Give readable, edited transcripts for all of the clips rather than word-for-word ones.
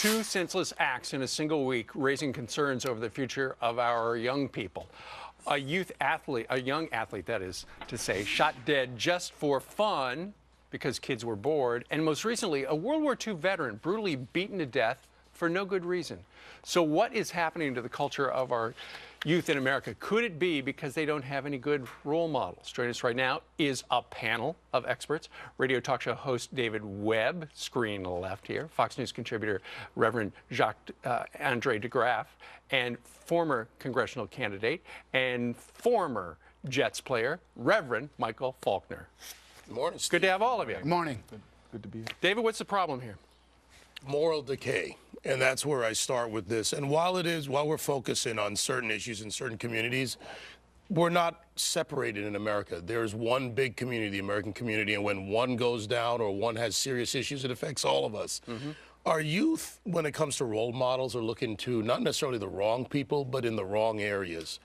Two senseless acts in a single week raising concerns over the future of our young people. A young athlete, that is to say, shot dead just for fun because kids were bored. And most recently, a World War II veteran brutally beaten to death for no good reason. So what is happening to the culture of our youth in America? Could it be because they don't have any good role models? Joining us right now is a panel of experts. Radio talk show host David Webb, screen left here, Fox News contributor Reverend Jacques-Andre DeGraff, and former congressional candidate and former Jets player, Reverend Michael Faulkner. Good morning, Steve. Good to have all of you. Good morning. Good to be here. David, what's the problem here? Moral decay, and that's where I start with this. And while we're focusing on certain issues in certain communities, we're not separated in America. There's one big community, the American community, and when one goes down or one has serious issues, it affects all of us. Our youth, when it comes to role models, are looking to not necessarily the wrong people, but in the wrong areas.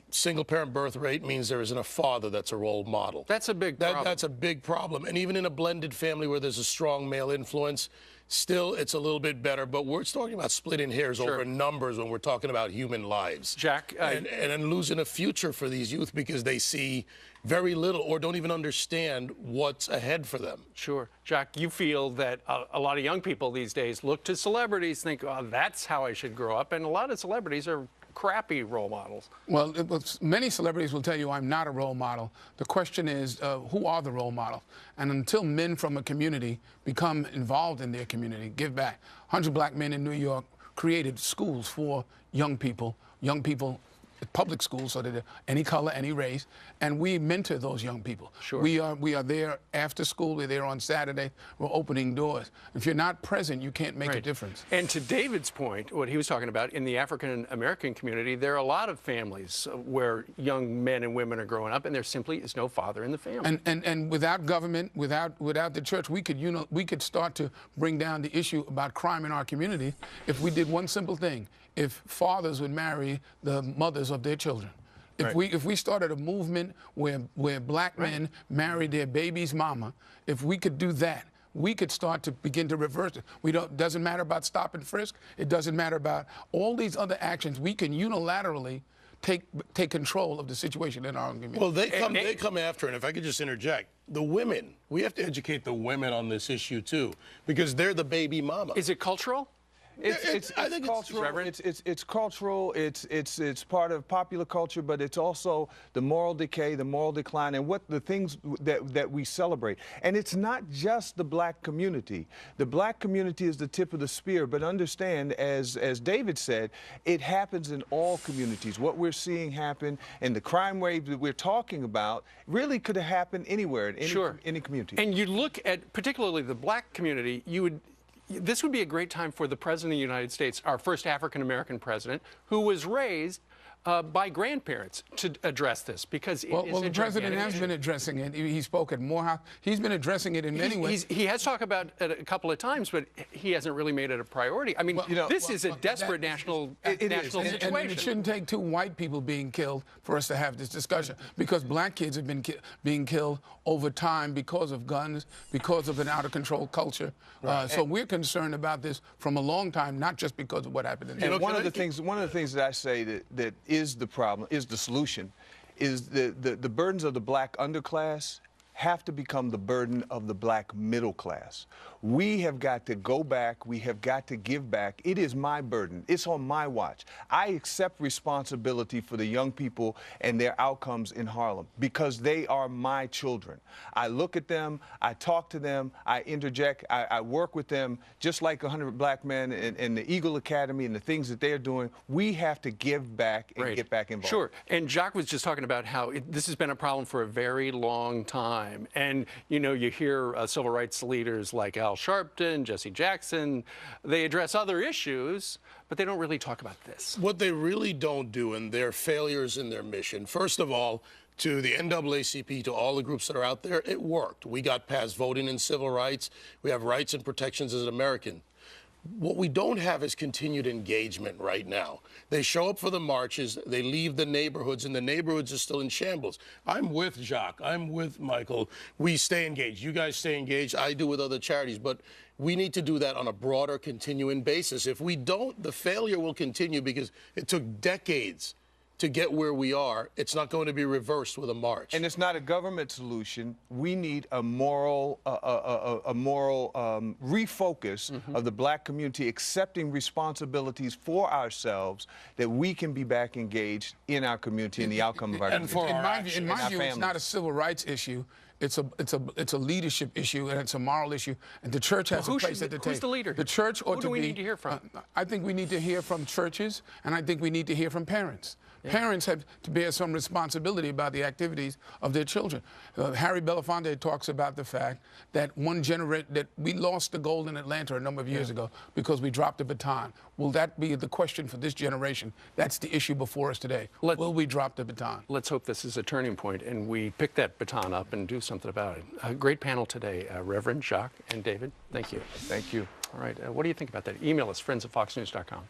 Single-parent birth rate means there isn't a father that's a role model. That's a big problem. That's a big problem. And even in a blended family where there's a strong male influence, still it's a little bit better. But we're talking about splitting hairs over numbers when we're talking about human lives. Jack, and losing a future for these youth because they see very little or don't even understand what's ahead for them. Sure. Jack, you feel that a lot of young people these days look to celebrities, think, oh, that's how I should grow up. And a lot of celebrities are crappy role models. Well, many celebrities will tell you I'm not a role model. The question is, who are the role models? And until men from a community become involved in their community, give back. 100 black men in New York created schools for young people public schools, so that they're any color, any race, and we mentor those young people. Sure. We are there after school. We're there on Saturday. We're opening doors. If you're not present, you can't make a difference. And to David's point, what he was talking about, in the African American community, there are a lot of families where young men and women are growing up, and there simply is no father in the family. And without government, without the church, we could start to bring down the issue about crime in our community if we did one simple thing. If fathers would marry the mothers of their children. If we started a movement where black men married their baby's mama, if we could do that, we could start to begin to reverse it. Doesn't matter about stop and frisk. It doesn't matter about all these other actions. We can unilaterally take control of the situation in our own community. Well, they come after, and if I could just interject, the women. We have to educate the women on this issue too, because they're the baby mama. Is it cultural? It's cultural. It's cultural. It's part of popular culture, but it's also the moral decay, the moral decline, and what the things that we celebrate. And it's not just the black community. The black community is the tip of the spear, but understand, as David said, it happens in all communities. What we're seeing happen and the crime wave that we're talking about really could have happened anywhere in any community. And you look at particularly the black community, this would be a great time for the President of the United States, our first African-American president, who was raised by grandparents, to address this, because it is the president has been addressing it. He spoke at Morehouse. He's been addressing it in many ways. He has talked about it a couple of times, but he hasn't really made it a priority. I mean, this is a desperate national situation. And it shouldn't take two white people being killed for us to have this discussion, because black kids have been being killed over time because of guns, because of an out-of-control culture. So we're concerned about this from a long time, not just because of what happened in the one of the things that I say that is the problem, is the solution, is the burdens of the black underclass have to become the burden of the black middle class. We have got to go back. We have got to give back. It is my burden. It's on my watch. I accept responsibility for the young people and their outcomes in Harlem because they are my children. I look at them, I talk to them, I interject, I work with them, just like 100 black men in the Eagle Academy and the things that they're doing. We have to give back and get back involved. Sure. And Jacques was just talking about how this has been a problem for a very long time. And, you hear civil rights leaders like Al Sharpton, Jesse Jackson, they address other issues, but they don't really talk about this. What they really don't do, and their failures in their mission, first of all, to the NAACP, to all the groups that are out there, it worked. We got past voting and civil rights. We have rights and protections as an American. What we don't have is continued engagement right now. They show up for the marches, they leave the neighborhoods, and the neighborhoods are still in shambles. I'm with Jacques, I'm with Michael. We stay engaged. You guys stay engaged. I do with other charities. But we need to do that on a broader, continuing basis. If we don't, the failure will continue because it took decades to get where we are. It's not going to be reversed with a march. And it's not a government solution. We need a moral refocus of the black community, accepting responsibilities for ourselves, that we can be back engaged in our community and the outcome of our community. In my view, it's not a civil rights issue. It's a leadership issue, and it's a moral issue, and the church has a place at the table. Who's the leader? The church ought to be. Who do we need to hear from? I think we need to hear from churches, and I think we need to hear from parents. Parents have to bear some responsibility about the activities of their children. Harry Belafonte talks about the fact that that we lost the gold in Atlanta a number of years ago because we dropped the baton. Will that be the question for this generation? That's the issue before us today. Will we drop the baton? Let's hope this is a turning point and we pick that baton up and do something about it. A great panel today, Reverend Jacques and David. Thank you. Thank you. All right. What do you think about that? Email us, friends@foxnews.com.